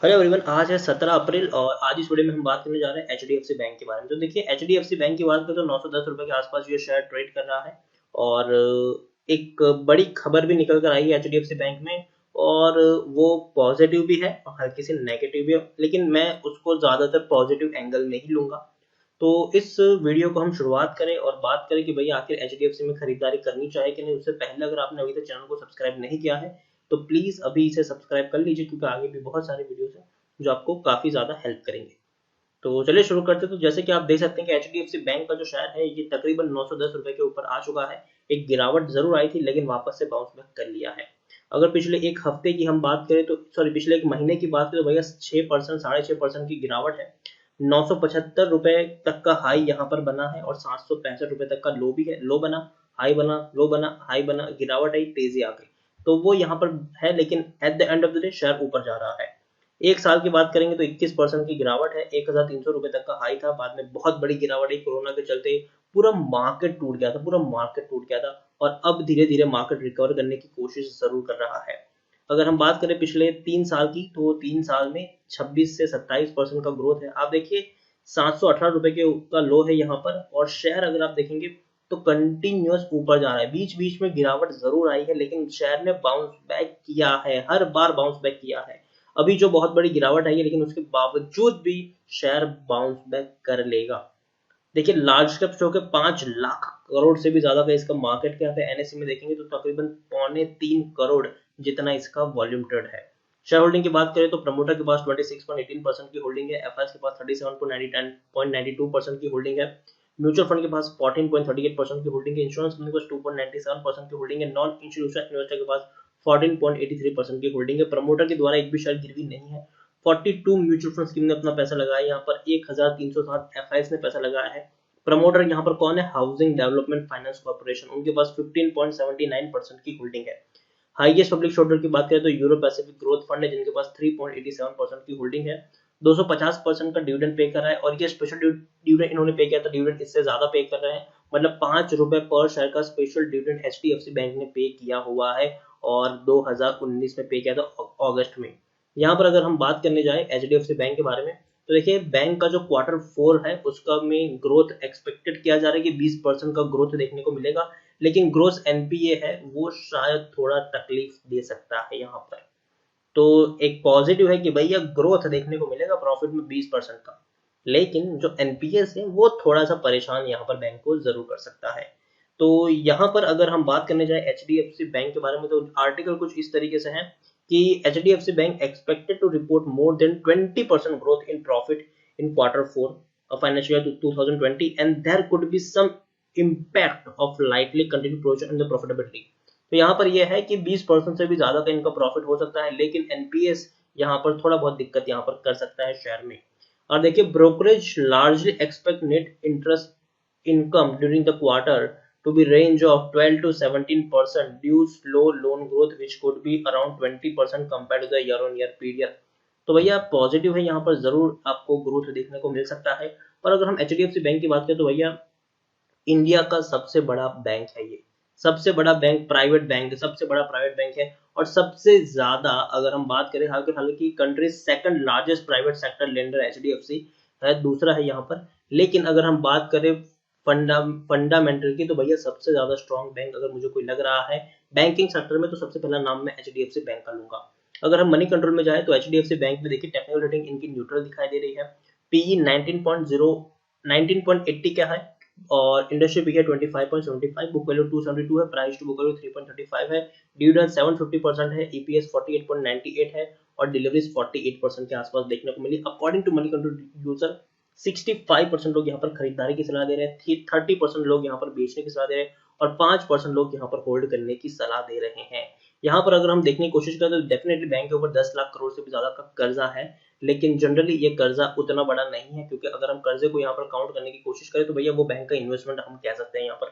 Hello everyone, आज है 17 अप्रैल और आज इस वीडियो में हम बात करने जा रहे हैं एचडीएफसी बैंक के बारे में। तो देखिए, एचडीएफसी बैंक की बात करें तो 910 रुपए के आसपास ये शेयर ट्रेड कर रहा है और एक बड़ी खबर भी निकल कर आई है एचडीएफसी बैंक में। और वो पॉजिटिव भी है और हल्की सी नेगेटिव भी है, लेकिन मैं उसको ज़्यादातर पॉजिटिव एंगल में ही लूंगा। तो इस वीडियो को हम शुरुआत करें और बात करें कि भैया आखिर एचडीएफसी में खरीदारी करनी चाहिए कि नहीं। उससे पहले अगर आपने अभी तक चैनल को सब्सक्राइब नहीं किया है तो प्लीज़ अभी इसे सब्सक्राइब कर लीजिए, क्योंकि आगे भी बहुत सारे वीडियोस हैं जो आपको काफ़ी ज़्यादा हेल्प करेंगे। तो चलिए शुरू करते हैं। तो जैसे कि आप देख सकते हैं कि एचडीएफसी बैंक का जो शेयर है ये तकरीबन 910 रुपए के ऊपर आ चुका है। एक गिरावट जरूर आई थी लेकिन वापस से बाउंस बैक कर लिया है। अगर पिछले एक हफ्ते की हम बात करें तो सॉरी पिछले एक महीने की बात करें तो भैया 6% 6.5% की गिरावट है। 975 रुपए तक का हाई यहाँ पर बना है और 765 रुपए तक का लो भी है। लो बना, हाई बना, लो बना, हाई बना, गिरावट आई, तेजी आ गई। तो वो यहाँ पर है, लेकिन at the end of the day share ऊपर जा रहा है। एक साल की बात करेंगे तो 21% की गिरावट है। 1300 रुपए तक का हाई था, बाद में बहुत बड़ी गिरावट आई कोरोना के चलते। पूरा मार्केट टूट गया था, पूरा मार्केट टूट गया था। और अब धीरे धीरे मार्केट रिकवर करने की कोशिश जरूर कर रहा है। अगर हम बात करें पिछले 3 साल की तो 3 साल में 26 से 27% का ग्रोथ है। आप देखिए, 718 रुपए के का लो है यहाँ पर और शेयर अगर आप देखेंगे तो कंटिन्यूअस ऊपर जा रहा है। बीच बीच में गिरावट जरूर आई है लेकिन शेयर ने बाउंस बैक किया है, हर बार बाउंस बैक किया है। अभी जो बहुत बड़ी गिरावट आई है लेकिन उसके बावजूद भी शेयर बाउंस बैक कर लेगा। देखिए, लार्ज कैप स्टॉक है, 5 लाख करोड़ से भी ज्यादा का इसका मार्केट कैप है। एनएससी में देखेंगे तो तकरीबन 3.25 करोड़ जितना इसका वॉल्यूम ट्रेड है। शेयर होल्डिंग की बात करें तो प्रमोटर के पास 26.18% की होल्डिंग है, एफआईएस के पास 37.92% की होल्डिंग है, म्यूचुअल फंड के पास 14.38% की होल्डिंग है, इंश्योरेंस कंपनी के पास 2.97% की होल्डिंग है, नॉन इंस्टीट्यूशनल इन्वेस्टर के पास 14.83% की होल्डिंग है। प्रमोटर के द्वारा एक भी शेयर गिरवी नहीं है। 42 म्यूचुअल फंड स्कीम ने अपना पैसा लगाया, यहाँ पर 1307 एफआईएस ने पैसा लगाया है। प्रमोटर यहाँ पर कौन है? हाउसिंग डेवलपमेंट फाइनेंस कॉर्पोरेशन, उनके पास 15.79% की होल्डिंग है। हाईएस्ट पब्लिक शोल्डर की बात करें तो यूरो पैसिफिक ग्रोथ फंड है, जिनके पास 3.87% की होल्डिंग है। 250% का डिविडेंड पे कर रहा है और ये स्पेशल डिविडेंड इन्होंने पे किया था, डिविडेंड इससे ज्यादा पे कर रहे हैं। मतलब 5 रुपए पर शेयर का स्पेशल डिविडेंड एचडीएफसी बैंक ने पे किया हुआ है और 2019 में पे किया था अगस्त में। यहाँ पर अगर हम बात करने जाए एचडीएफसी बैंक के बारे में तो देखिए, बैंक का जो क्वार्टर 4 है उसका में ग्रोथ एक्सपेक्टेड किया जा रहा है कि 20% का ग्रोथ देखने को मिलेगा। लेकिन ग्रोस एनपीए है वो शायद थोड़ा तकलीफ दे सकता है यहाँ पर। तो एक पॉजिटिव है कि भैया ग्रोथ देखने को मिलेगा प्रॉफिट में 20% का, लेकिन जो एनपीएस है वो थोड़ा सा परेशान यहाँ पर बैंक को जरूर कर सकता है। तो यहाँ पर अगर हम बात करने जाए एचडीएफसी बैंक के बारे में तो आर्टिकल कुछ इस तरीके से है कि HDFC bank expected to report more than 20% growth in profit in quarter 4 financial year 2020 and there could be some impact of lightly continue project in the profitability. तो यहाँ पर यह है कि 20% से भी ज्यादा का इनका प्रॉफिट हो सकता है, लेकिन एनपीएस यहाँ पर थोड़ा बहुत दिक्कत यहाँ पर कर सकता है शेयर में। और देखिए, brokerage largely expect net interest income during the quarter to be range of 12 to 17% due slow loan growth which could be around 20% compared to the year on year period। तो भैया पॉजिटिव है, यहाँ पर जरूर आपको ग्रोथ देखने को मिल सकता है। पर अगर हम एचडीएफसी बैंक की बात करें तो भैया इंडिया का सबसे बड़ा बैंक है ये। सबसे बड़ा बैंक, प्राइवेट बैंक, सबसे बड़ा प्राइवेट बैंक है। और सबसे ज्यादा अगर हम बात करें, हालांकि country second largest private sector lender HDFC है, दूसरा है यहाँ पर। लेकिन अगर हम बात करें फंडामेंटल की तो भैया सबसे ज्यादा स्ट्रॉन्ग बैंक अगर मुझे कोई लग रहा है बैंकिंग सेक्टर में तो सबसे पहला नाम मैं एचडीएफसी बैंक का लूंगा। अगर हम मनी कंट्रोल में जाए तो एचडीएफसी बैंक में देखिए, टेक्निकल रेटिंग इनकी न्यूट्रल दिखाई दे रही है। पीई 19.80 क्या है और इंडस्ट्री पी है 25.75, बुक वैल्यू 272 है, प्राइस टू बुक वैल्यू 3.35 है, डिविडेंड 750% है, ईपीएस 48.98 है और डिलीवरीज 48% के आसपास देखने को मिली। According to Moneycontrol user 65% लोग यहाँ पर खरीदारी की सलाह दे रहे हैं, 30% लोग यहाँ पर बेचने की सलाह दे रहे हैं और 5% लोग यहाँ पर होल्ड करने की सलाह दे रहे हैं। यहाँ पर अगर हम देखने की कोशिश करें तो डेफिनेटली बैंक के ऊपर 10 लाख करोड़ से भी ज्यादा का कर्जा है। लेकिन जनरली ये कर्जा उतना बड़ा नहीं है, क्योंकि अगर हम कर्जे को यहाँ पर काउंट करने की कोशिश करें तो भैया वो बैंक का इन्वेस्टमेंट हम कह सकते हैं यहाँ पर।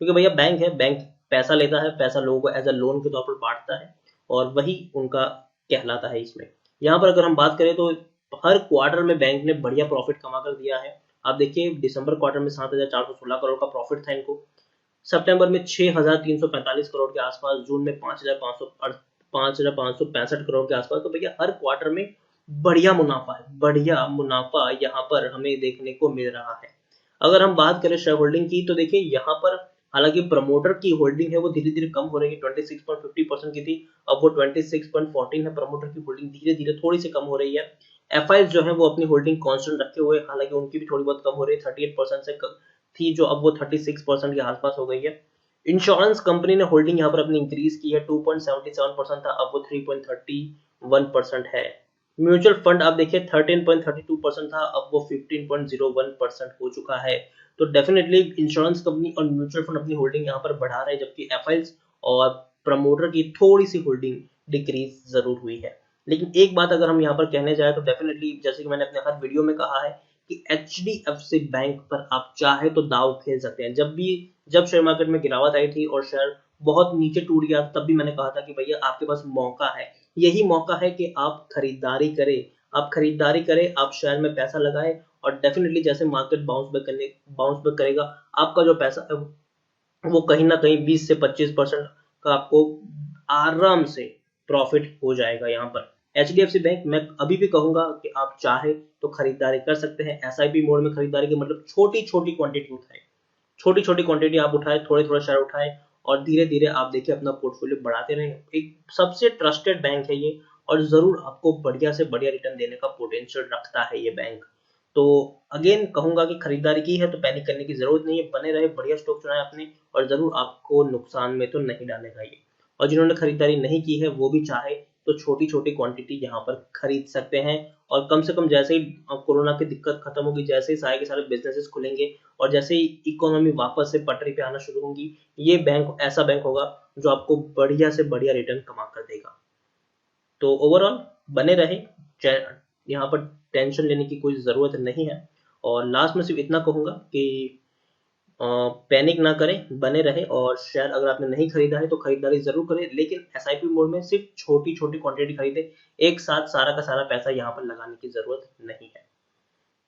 क्योंकि भैया बैंक है, बैंक पैसा लेता है, पैसा लोगों को एज अ लोन के तौर पर बांटता है और वही उनका कहलाता है इसमें। यहाँ पर अगर हम बात करें तो हर क्वार्टर में बैंक ने बढ़िया प्रॉफिट कमा कर दिया है। आप देखिए, दिसंबर क्वार्टर में 7,416 करोड़ का प्रॉफिट था इनको, सितंबर में 6,345 करोड़ के आसपास, जून में 5,565 करोड़ के आसपास। तो भैया हर क्वार्टर में बढ़िया मुनाफा यहाँ पर हमें देखने को मिल रहा है। अगर हम बात करें शेयर होल्डिंग की, तो देखिए यहाँ पर हालांकि प्रमोटर की होल्डिंग है वो धीरे धीरे कम हो रही है। 26.50% की थी, अब वो 26.14 है। प्रमोटर की होल्डिंग धीरे धीरे थोड़ी सी कम हो रही है। एफआईज जो है वो अपनी होल्डिंग कांस्टेंट रखे हुए, हालांकि उनकी भी थोड़ी बहुत कम हो रही है। 38% से थी जो अब वो 36% के आसपास हो गई है। इंश्योरेंस कंपनी ने होल्डिंग यहाँ पर अपनी इंक्रीज की है। 2.77% था, अब वो 3.31% है। म्यूचुअल फंड आप देखिए 13.32% था, अब वो 15.01% हो चुका है। तो डेफिनेटली इंश्योरेंस कंपनी और म्यूचुअल फंड अपनी होल्डिंग यहाँ पर बढ़ा रहे हैं, जबकि एफआईज और प्रमोटर की थोड़ी सी होल्डिंग डिक्रीज जरूर हुई है। लेकिन एक बात अगर हम यहाँ पर कहने जाए तो डेफिनेटली, जैसे कि मैंने अपने हर वीडियो में कहा है कि एचडीएफसी बैंक पर आप चाहे तो दाव खेल सकते हैं। जब शेयर मार्केट में गिरावट आई थी और शेयर बहुत नीचे टूट गया, तब भी मैंने कहा था कि भैया आपके पास मौका है, यही मौका है कि आप खरीदारी करें, आप शेयर में पैसा लगाएं, और डेफिनेटली जैसे मार्केट बाउंस बैक करेगा, आपका जो पैसा है वो कहीं ना कहीं 20 से 25% का आपको आराम से प्रॉफिट हो जाएगा। यहाँ पर एचडीएफसी बैंक मैं अभी भी कहूंगा कि आप चाहे तो खरीदारी कर सकते हैं। एसआईपी मोड में खरीदारी के मतलब छोटी छोटी क्वांटिटी उठाए, छोटी छोटी क्वांटिटी आप उठाए, थोड़े थोड़े शेयर उठाए, और धीरे धीरे आप देखिए अपना पोर्टफोलियो बढ़ाते रहें। एक सबसे ट्रस्टेड बैंक है ये, और जरूर आपको बढ़िया से बढ़िया रिटर्न देने का पोटेंशियल रखता है ये बैंक। तो अगेन कहूंगा कि खरीदारी की है तो पैनिक करने की जरूरत नहीं है, बने रहे, बढ़िया स्टॉक चुनाए आपने, और जरूर आपको नुकसान में तो नहीं डालेगा ये। और जिन्होंने खरीदारी नहीं की है वो भी चाहे तो छोटी छोटी क्वांटिटी यहाँ पर खरीद सकते हैं। और कम से कम जैसे ही कोरोना की दिक्कत खत्म होगी, जैसे ही सारे के सारे बिजनेसेस खुलेंगे, और जैसे ही इकोनॉमी वापस से पटरी पे आना शुरू होगी, ये बैंक ऐसा बैंक होगा जो आपको बढ़िया से बढ़िया रिटर्न कमा कर देगा। तो ओवरऑल बने रहे, यहाँ पर टेंशन लेने की कोई ज़रूरत नहीं है। और लास्ट में सिर्फ इतना कहूँगा कि पैनिक ना करें, बने रहे, और शेयर अगर आपने नहीं खरीदा है तो खरीदारी जरूर करें, लेकिन एसआईपी मोड में सिर्फ छोटी छोटी क्वांटिटी खरीदे, एक साथ सारा का सारा पैसा यहाँ पर लगाने की जरूरत नहीं है।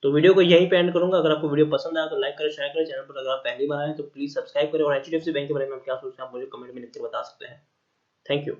तो वीडियो को यहीं पे एंड करूंगा। अगर आपको वीडियो पसंद आया तो लाइक करें, शेयर करें। चैनल पर अगर आप पहली बार आए तो प्लीज सब्सक्राइब करें, और एचडीएफसी बैंक के बारे में आप क्या सोचते हैं आप मुझे कमेंट में लिख कर बता सकते हैं। Thank you.